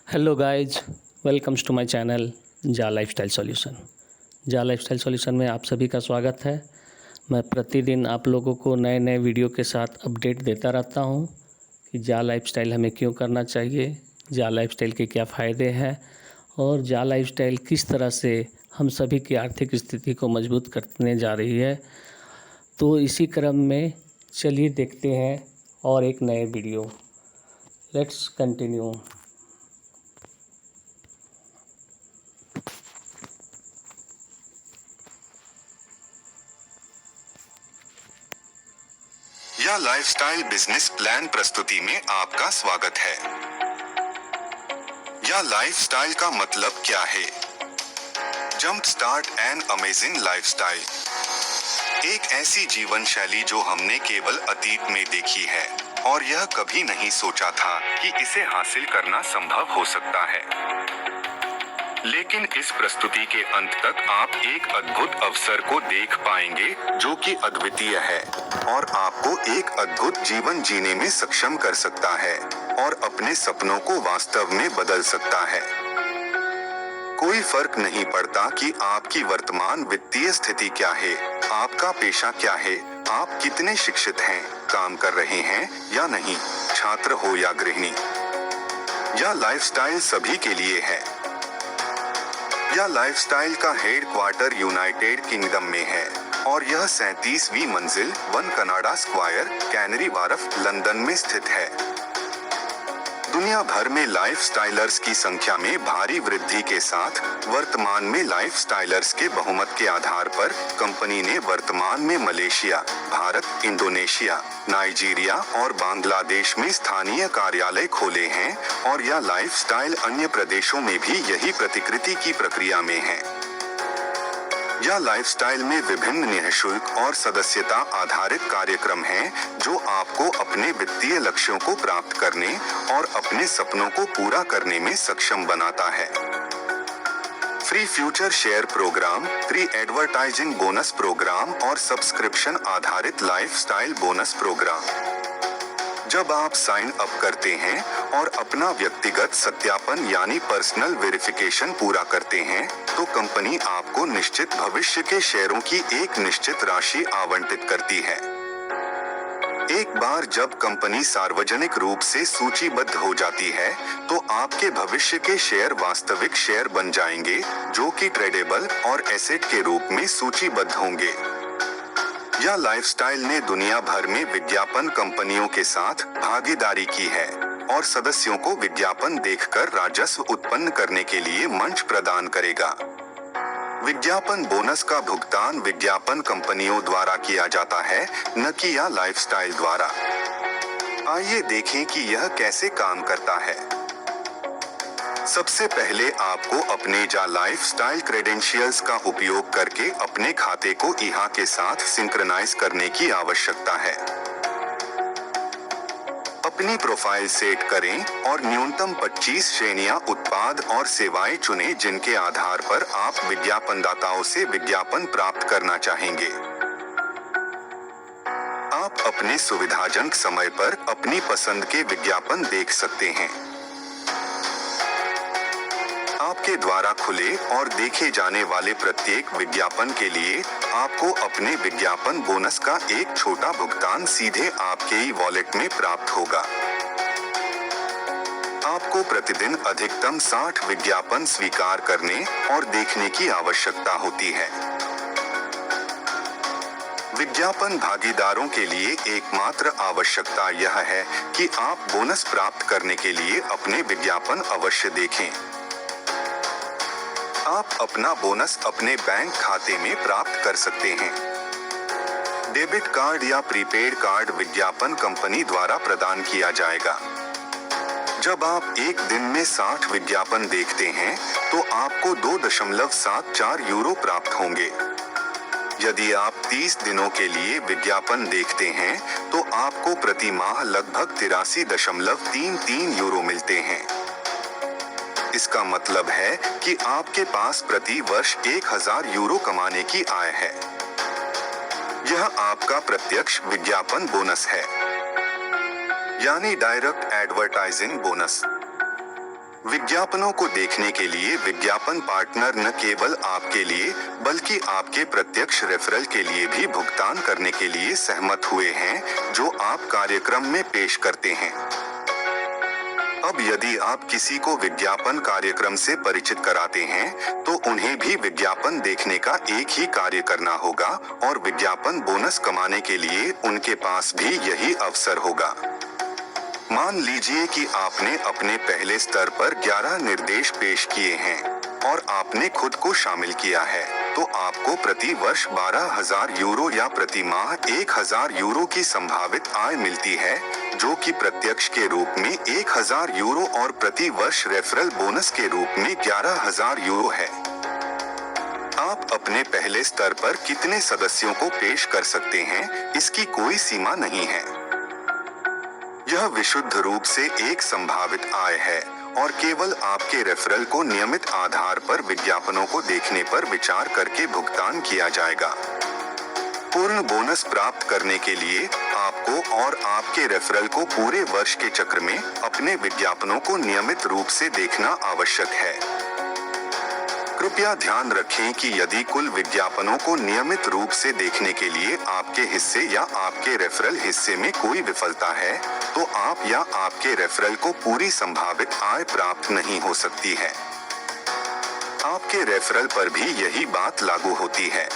Hello guys, welcomes to my channel जा lifestyle solution. जा lifestyle solution में आप सभी का स्वागत है। मैं प्रतिदिन आप लोगों को नए नए वीडियो के साथ अपडेट देता रहता हूं कि जा लाइफस्टाइल हमें क्यों करना चाहिए, जा लाइफस्टाइल के क्या फ़ायदे हैं और जा लाइफस्टाइल किस तरह से हम सभी की आर्थिक स्थिति को मजबूत करने जा रही है। तो इसी क्रम में चलिए देखते हैं और एक नए वीडियो। Let's continue. या लाइफस्टाइल बिजनेस प्लान प्रस्तुति में आपका स्वागत है। या लाइफस्टाइल का मतलब क्या है? Jump start an amazing lifestyle. एक ऐसी जीवन शैली जो हमने केवल अतीत में देखी है और यह कभी नहीं सोचा था कि इसे हासिल करना संभव हो सकता है। लेकिन इस प्रस्तुति के अंत तक आप एक अद्भुत अवसर को देख पाएंगे जो कि अद्वितीय है और आपको एक अद्भुत जीवन जीने में सक्षम कर सकता है और अपने सपनों को वास्तव में बदल सकता है। कोई फर्क नहीं पड़ता कि आपकी वर्तमान वित्तीय स्थिति क्या है, आपका पेशा क्या है, आप कितने शिक्षित हैं, काम कर रहे हैं या नहीं, छात्र हो या गृहिणी। यह लाइफस्टाइल सभी के लिए है। यह लाइफस्टाइल का हेडक्वार्टर यूनाइटेड किंगडम में है और यह 37वीं मंजिल 1 Canada square, canary Wharf, London में स्थित है। दुनिया भर में लाइफस्टाइलर्स की संख्या में भारी वृद्धि के साथ वर्तमान में लाइफस्टाइलर्स के बहुमत के आधार पर कंपनी ने वर्तमान में मलेशिया, भारत, इंडोनेशिया, नाइजीरिया और बांग्लादेश में स्थानीय कार्यालय खोले हैं और यह लाइफस्टाइल अन्य प्रदेशों में भी यही प्रतिकृति की प्रक्रिया में है। यह लाइफस्टाइल में विभिन्न निःशुल्क और सदस्यता आधारित कार्यक्रम हैं जो आपको अपने वित्तीय लक्ष्यों को प्राप्त करने और अपने सपनों को पूरा करने में सक्षम बनाता है। Free future share programme, free advertising bonus programme और सब्सक्रिप्शन आधारित लाइफस्टाइल बोनस प्रोग्राम। जब आप साइन अप करते हैं और अपना व्यक्तिगत सत्यापन यानी पर्सनल वेरिफिकेशन पूरा करते हैं तो कंपनी आपको निश्चित भविष्य के शेयरों की एक निश्चित राशि आवंटित करती है। एक बार जब कंपनी सार्वजनिक रूप से सूचीबद्ध हो जाती है तो आपके भविष्य के शेयर वास्तविक शेयर बन जाएंगे जो कि ट्रेडेबल और एसेट के रूप में सूचीबद्ध होंगे। यह लाइफस्टाइल ने दुनिया भर में विज्ञापन कंपनियों के साथ भागीदारी की है और सदस्यों को विज्ञापन देखकर राजस्व उत्पन्न करने के लिए मंच प्रदान करेगा। विज्ञापन बोनस का भुगतान विज्ञापन कंपनियों द्वारा किया जाता है, न कि यह लाइफस्टाइल द्वारा। आइए देखें कि यह कैसे काम करता है। सबसे पहले आपको अपने जा लाइफस्टाइल क्रेडेंशियल्स का उपयोग करके अपने खाते को ईहा के साथ सिंक्रनाइज करने की आवश्यकता है। अपनी प्रोफाइल सेट करें और न्यूनतम 25 श्रेणियां उत्पाद और सेवाएं चुनें जिनके आधार पर आप विज्ञापनदाताओं से विज्ञापन प्राप्त करना चाहेंगे। आप अपने सुविधाजनक समय पर अपनी पसंद के विज्ञापन देख सकते हैं। आपके द्वारा खुले और देखे जाने वाले प्रत्येक विज्ञापन के लिए आपको अपने विज्ञापन बोनस का एक छोटा भुगतान सीधे आपके ही वॉलेट में प्राप्त होगा। आपको प्रतिदिन अधिकतम 60 विज्ञापन स्वीकार करने और देखने की आवश्यकता होती है। विज्ञापन भागीदारों के लिए एकमात्र आवश्यकता यह है कि आप बोनस प्राप्त करने के लिए अपने विज्ञापन अवश्य देखें। आप अपना बोनस अपने बैंक खाते में प्राप्त कर सकते हैं। डेबिट कार्ड या प्रीपेड कार्ड विज्ञापन कंपनी द्वारा प्रदान किया जाएगा। जब आप एक दिन में 60 विज्ञापन देखते हैं तो आपको 2.74 यूरो प्राप्त होंगे। यदि आप 30 दिनों के लिए विज्ञापन देखते हैं तो आपको प्रति माह लगभग 83.33 यूरो मिलते हैं। इसका मतलब है कि आपके पास प्रति वर्ष 1000 यूरो कमाने की आय है। यह आपका प्रत्यक्ष विज्ञापन बोनस है, यानी डायरेक्ट एडवर्टाइजिंग बोनस। विज्ञापनों को देखने के लिए विज्ञापन पार्टनर न केवल आपके लिए बल्कि आपके प्रत्यक्ष रेफरल के लिए भी भुगतान करने के लिए सहमत हुए हैं जो आप कार्यक्रम में पेश करते हैं। अब यदि आप किसी को विज्ञापन कार्यक्रम से परिचित कराते हैं तो उन्हें भी विज्ञापन देखने का एक ही कार्य करना होगा और विज्ञापन बोनस कमाने के लिए उनके पास भी यही अवसर होगा। मान लीजिए कि आपने अपने पहले स्तर पर 11 निर्देश पेश किए हैं और आपने खुद को शामिल किया है, तो आपको प्रति वर्ष 12,000 यूरो या प्रति माह 1,000 यूरो की संभावित आय मिलती है, जो कि प्रत्यक्ष के रूप में 1,000 यूरो और प्रति वर्ष रेफरल बोनस के रूप में 11,000 यूरो है। आप अपने पहले स्तर पर कितने सदस्यों को पेश कर सकते हैं, इसकी कोई सीमा नहीं है। यह विशुद्ध रूप से एक संभावित आय है और केवल आपके रेफरल को नियमित आधार पर विज्ञापनों को देखने पर विचार करके भुगतान किया जाएगा। पूर्ण बोनस प्राप्त करने के लिए आपको और आपके रेफरल को पूरे वर्ष के चक्र में अपने विज्ञापनों को नियमित रूप से देखना आवश्यक है। कृपया ध्यान रखें कि यदि कुल विज्ञापनों को नियमित रूप से देखने के लिए आपके हिस्से या आपके रेफरल हिस्से में कोई विफलता है, तो आप या आपके रेफरल को पूरी संभावित आय प्राप्त नहीं हो सकती है। आपके रेफरल पर भी यही बात लागू होती है।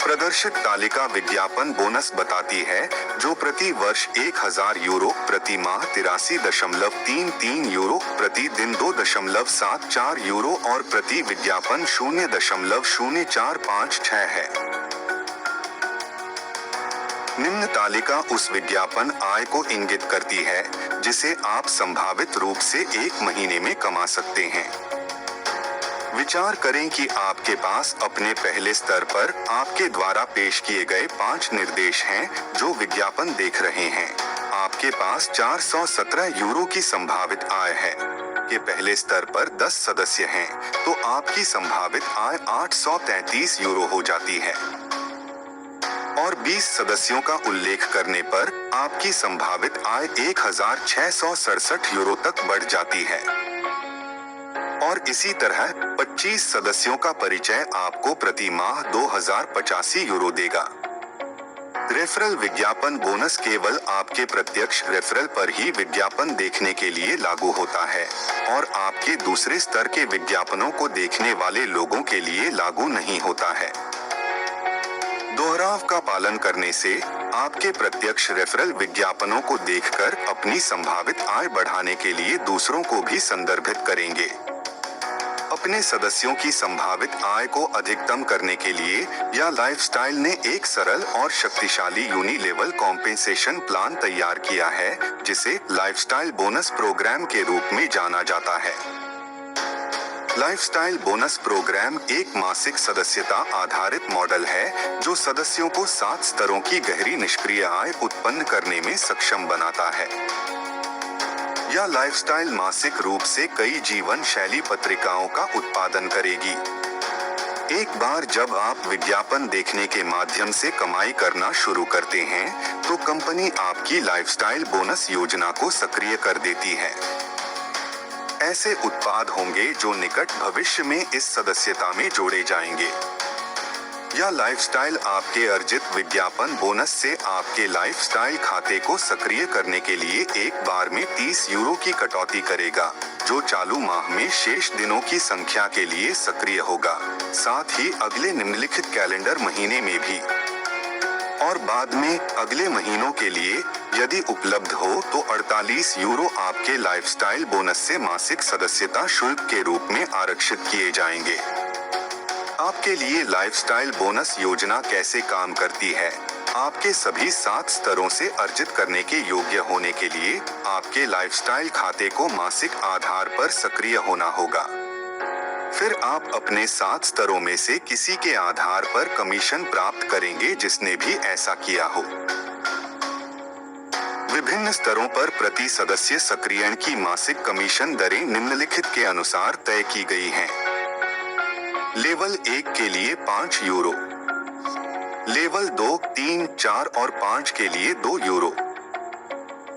प्रदर्शित तालिका विज्ञापन बोनस बताती है, जो प्रति वर्ष 1,000 यूरो, प्रति माह 83.33 यूरो, प्रति दिन 2.74 यूरो और प्रति विज्ञापन 0.0456 है। निम्न तालिका उस विज्ञापन आय को इंगित करती है जिसे आप संभावित रूप से 1 महीने में कमा सकते हैं। विचार करें कि आपके पास अपने पहले स्तर पर आपके द्वारा पेश किए गए 5 निर्देश हैं जो विज्ञापन देख रहे हैं। आपके पास 417 यूरो की संभावित आय है। के पहले स्तर पर 10 सदस्य हैं, तो आपकी संभावित आय 833 यूरो हो जाती है। और 20 सदस्यों का उल्लेख करने पर आपकी संभावित आय 1,667 यूरो तक बढ़ जाती है। और इसी तरह 25 सदस्यों का परिचय आपको प्रति माह 2,085 यूरो देगा। रेफरल विज्ञापन बोनस केवल आपके प्रत्यक्ष रेफरल पर ही विज्ञापन देखने के लिए लागू होता है और आपके दूसरे स्तर के विज्ञापनों को देखने वाले लोगों के लिए लागू नहीं होता है। दोहराव का पालन करने से आपके प्रत्यक्ष रेफरल विज्ञापनों को देखकर अपनी संभावित आय बढ़ाने के लिए दूसरों को भी संदर्भित करेंगे। अपने सदस्यों की संभावित आय को अधिकतम करने के लिए या लाइफस्टाइल ने एक सरल और शक्तिशाली यूनिलेवल कॉम्पेंसेशन प्लान तैयार किया है, जिसे लाइफस्टाइल बोनस प्रोग्राम के रूप में जाना जाता है। लाइफस्टाइल बोनस प्रोग्राम एक मासिक सदस्यता आधारित मॉडल है जो सदस्यों को 7 स्तरों की गहरी निष्क्रिय आय उत्पन्न करने में सक्षम बनाता है। यह लाइफस्टाइल मासिक रूप से कई जीवन शैली पत्रिकाओं का उत्पादन करेगी। एक बार जब आप विज्ञापन देखने के माध्यम से कमाई करना शुरू करते हैं, तो कंपनी आपकी लाइफस्टाइल बोनस योजना को सक्रिय कर देती है। ऐसे उत्पाद होंगे जो निकट भविष्य में इस सदस्यता में जोड़े जाएंगे। यह लाइफस्टाइल आपके अर्जित विज्ञापन बोनस से आपके लाइफस्टाइल खाते को सक्रिय करने के लिए एक बार में 30 यूरो की कटौती करेगा, जो चालू माह में शेष दिनों की संख्या के लिए सक्रिय होगा, साथ ही अगले निम्नलिखित कैलेंडर महीने में भी। और बाद में अगले महीनों के लिए यदि उपलब्ध हो तो 48 यूरो आपके लाइफस्टाइल बोनस से मासिक सदस्यता शुल्क के रूप में आरक्षित किए जाएंगे। आपके लिए लाइफस्टाइल बोनस योजना कैसे काम करती है? आपके सभी 7 स्तरों से अर्जित करने के योग्य होने के लिए आपके लाइफस्टाइल खाते को मासिक आधार पर सक्रिय होना होगा। फिर आप अपने 7 स्तरों में से किसी के आधार पर कमीशन प्राप्त करेंगे जिसने भी ऐसा किया हो। विभिन्न स्तरों पर प्रति सदस्य सक्रियण की मासिक कमीशन दरें निम्नलिखित के अनुसार तय की गई हैं। लेवल 1 के लिए 5 यूरो, लेवल 2, 3, 4 और 5 के लिए 2 यूरो,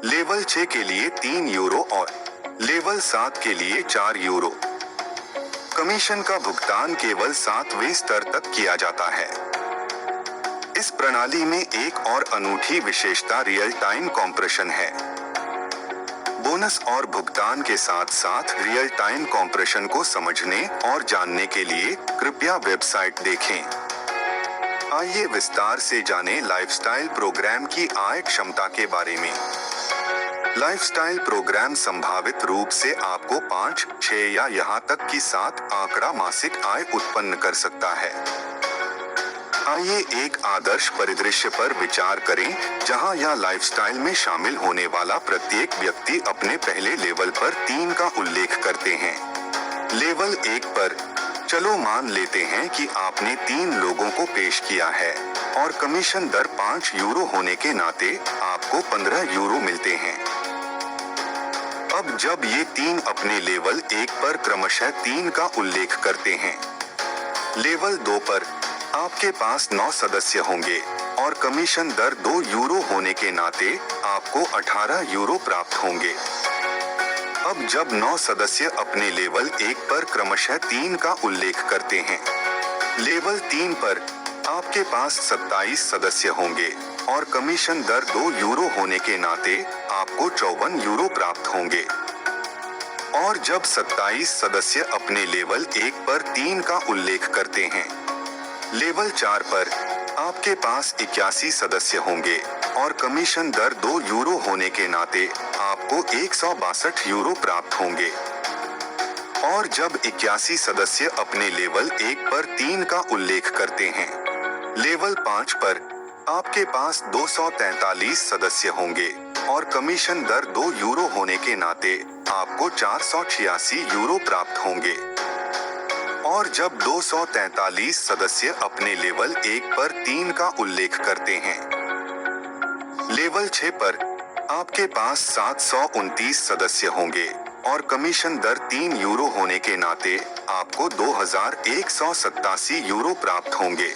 लेवल 6 के लिए 3 यूरो और लेवल 7 के लिए 4 यूरो। कमीशन का भुगतान केवल 7वें स्तर तक किया जाता है। इस प्रणाली में एक और अनूठी विशेषता रियल टाइम कॉम्प्रेशन है। बोनस और भुगतान के साथ साथ रियल टाइम कॉम्प्रेशन को समझने और जानने के लिए कृपया वेबसाइट देखें। आइए विस्तार से जानें लाइफस्टाइल प्रोग्राम की आय क्षमता के बारे में। लाइफस्टाइल प्रोग्राम संभावित रूप से आपको 5, 6 या यहाँ तक कि 7 आंकड़ा मासिक आय उत्पन्न कर सकता है। आइए एक आदर्श परिदृश्य पर विचार करें जहां यह लाइफस्टाइल में शामिल होने वाला प्रत्येक व्यक्ति अपने पहले लेवल पर 3 का उल्लेख करते हैं। लेवल 1 पर चलो मान लेते हैं कि आपने 3 लोगों को पेश किया है और कमीशन दर 5 यूरो होने के नाते आपको 15 यूरो मिलते हैं। अब जब ये 3 अपने लेवल 1 पर क्रमशः 3 का उल्लेख करते हैं, लेवल 2 पर आपके पास 9 सदस्य होंगे और कमीशन दर 2 यूरो होने के नाते आपको 18 यूरो प्राप्त होंगे। अब जब 9 सदस्य अपने लेवल 1 पर क्रमशः 3 का उल्लेख करते हैं, लेवल 3 पर आपके पास 27 सदस्य होंगे और कमीशन दर 2 यूरो होने के नाते आपको 54 यूरो प्राप्त होंगे। और जब 27 सदस्य अपने लेवल 1 पर 3 का उल्लेख करते हैं, लेवल 4 पर आपके पास 81 सदस्य होंगे और कमीशन दर 2 यूरो होने के नाते आपको 162 यूरो प्राप्त होंगे। और जब 81 सदस्य अपने लेवल 1 पर 3 का उल्लेख करते हैं, लेवल 5 पर आपके पास 243 सदस्य होंगे और कमीशन दर 2 यूरो होने के नाते आपको 486 यूरो प्राप्त होंगे। और जब 243 सदस्य अपने लेवल 1 पर 3 का उल्लेख करते हैं, लेवल 6 पर आपके पास 729 सदस्य होंगे और कमीशन दर 3 यूरो होने के नाते आपको 2187 यूरो प्राप्त होंगे।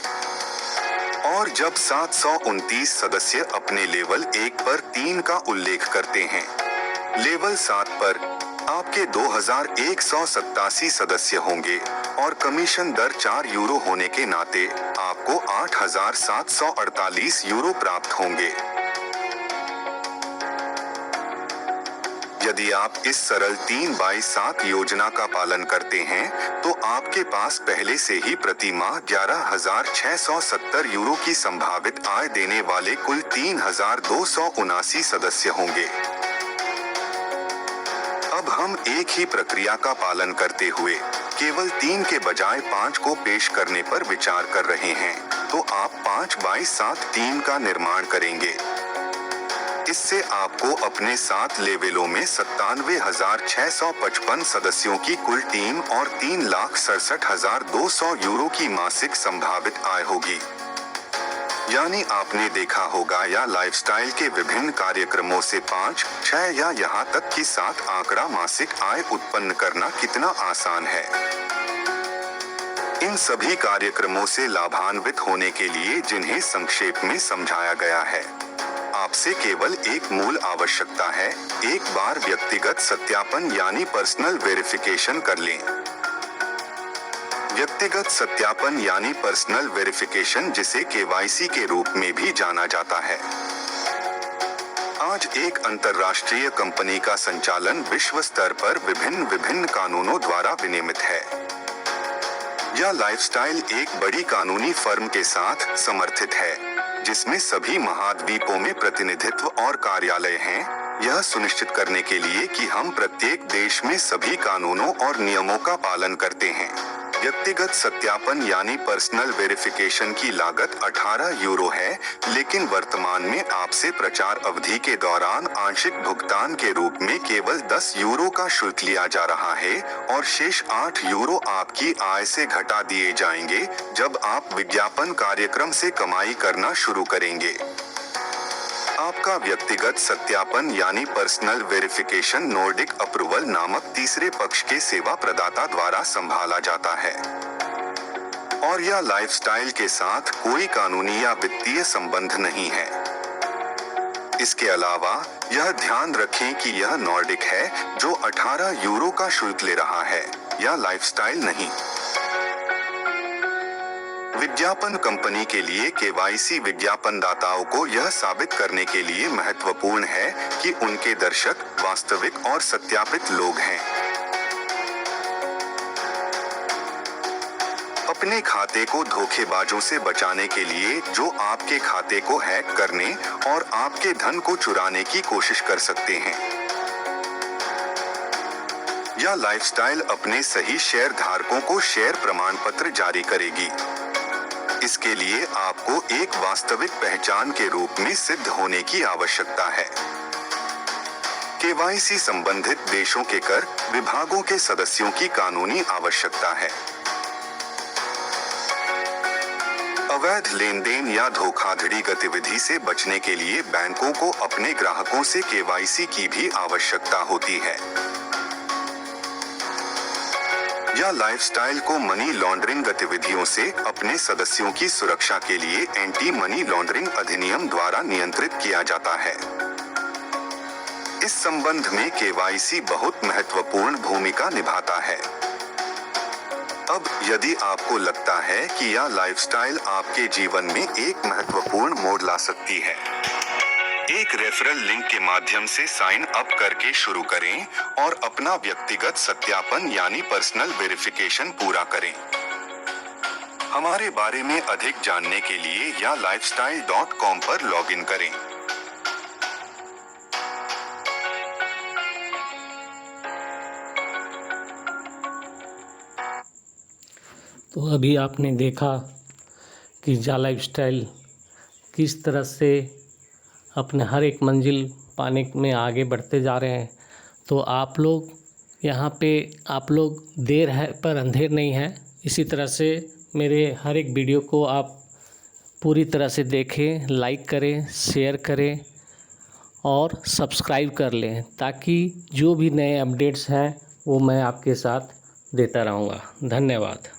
और जब 729 सदस्य अपने लेवल 1 पर 3 का उल्लेख करते हैं, लेवल 7 पर आपके 2187 सदस्य होंगे और कमीशन दर 4 यूरो होने के नाते आपको 8748 यूरो प्राप्त होंगे। यदि आप इस सरल 3x7 योजना का पालन करते हैं, तो आपके पास पहले से ही प्रति माह 11,670 यूरो की संभावित आय देने वाले कुल 3,279 सदस्य होंगे। अब हम एक ही प्रक्रिया का पालन करते हुए केवल 3 के बजाय 5 को पेश करने पर विचार कर रहे हैं, तो आप 5x7 टीम का निर्माण करेंगे। इससे आपको अपने 7 लेवलों में 97,655 सदस्यों की कुल टीम और 3,67,200 यूरो की मासिक संभावित आय होगी। यानी आपने देखा होगा या लाइफस्टाइल के विभिन्न कार्यक्रमों से 5, 6 या यहाँ तक कि 7 आंकड़ा मासिक आय उत्पन्न करना कितना आसान है। इन सभी कार्यक्रमों से लाभान्वित होने के लिए जिन्हें संक्षेप में समझाया गया है, आपसे केवल एक मूल आवश्यकता है, एक बार व्यक्तिगत सत्यापन यानी पर्सनल वेरिफिकेशन कर लें। व्यक्तिगत सत्यापन यानी पर्सनल वेरिफिकेशन, जिसे केवाईसी के रूप में भी जाना जाता है, आज एक अंतर्राष्ट्रीय कंपनी का संचालन विश्व स्तर पर विभिन्न कानूनों द्वारा विनियमित है। यह लाइफस्टाइल एक बड़ी कानूनी फर्म के साथ समर्थित है, जिसमें सभी महाद्वीपों में प्रतिनिधित्व और कार्यालय हैं, यह सुनिश्चित करने के लिए कि हम प्रत्येक देश में सभी कानूनों और नियमों का पालन करते हैं। व्यक्तिगत सत्यापन यानी पर्सनल वेरिफिकेशन की लागत 18 यूरो है, लेकिन वर्तमान में आपसे प्रचार अवधि के दौरान आंशिक भुगतान के रूप में केवल 10 यूरो का शुल्क लिया जा रहा है और शेष 8 यूरो आपकी आय से घटा दिए जाएंगे जब आप विज्ञापन कार्यक्रम से कमाई करना शुरू करेंगे। आपका व्यक्तिगत सत्यापन यानी पर्सनल वेरिफिकेशन नॉर्डिक अप्रूवल नामक तीसरे पक्ष के सेवा प्रदाता द्वारा संभाला जाता है और यह लाइफस्टाइल के साथ कोई कानूनी या वित्तीय संबंध नहीं है। इसके अलावा यह ध्यान रखें कि यह नॉर्डिक है जो 18 यूरो का शुल्क ले रहा है या लाइफस्टाइल नहीं। विज्ञापन कंपनी के लिए केवाईसी विज्ञापनदाताओं को यह साबित करने के लिए महत्वपूर्ण है कि उनके दर्शक वास्तविक और सत्यापित लोग हैं। अपने खाते को धोखेबाजों से बचाने के लिए जो आपके खाते को हैक करने और आपके धन को चुराने की कोशिश कर सकते हैं। यह लाइफस्टाइल अपने सही शेयर धारकों को शेयर प्रमाण पत्र जारी करेगी। इसके लिए आपको एक वास्तविक पहचान के रूप में सिद्ध होने की आवश्यकता है। केवाईसी संबंधित देशों के कर विभागों के सदस्यों की कानूनी आवश्यकता है। अवैध लेनदेन या धोखाधड़ी गतिविधि से बचने के लिए बैंकों को अपने ग्राहकों से केवाईसी की भी आवश्यकता होती है। या लाइफस्टाइल को मनी लॉन्ड्रिंग गतिविधियों से अपने सदस्यों की सुरक्षा के लिए एंटी मनी लॉन्ड्रिंग अधिनियम द्वारा नियंत्रित किया जाता है। इस संबंध में केवाईसी बहुत महत्वपूर्ण भूमिका निभाता है। अब यदि आपको लगता है कि यह लाइफस्टाइल आपके जीवन में एक महत्वपूर्ण मोड़ ला सकती है, एक रेफरल लिंक के माध्यम से साइन अप करके शुरू करें और अपना व्यक्तिगत सत्यापन यानी पर्सनल वेरिफिकेशन पूरा करें। हमारे बारे में अधिक जानने के लिए या lifestyle.com पर लॉगिन करें। तो अभी आपने देखा कि जा लाइफस्टाइल किस तरह से अपने हर एक मंजिल पाने में आगे बढ़ते जा रहे हैं। तो आप लोग यहाँ पे आप लोग देर है पर अंधेर नहीं है। इसी तरह से मेरे हर एक वीडियो को आप पूरी तरह से देखें, लाइक करें, शेयर करें और सब्सक्राइब कर लें, ताकि जो भी नए अपडेट्स हैं वो मैं आपके साथ देता रहूँगा। धन्यवाद।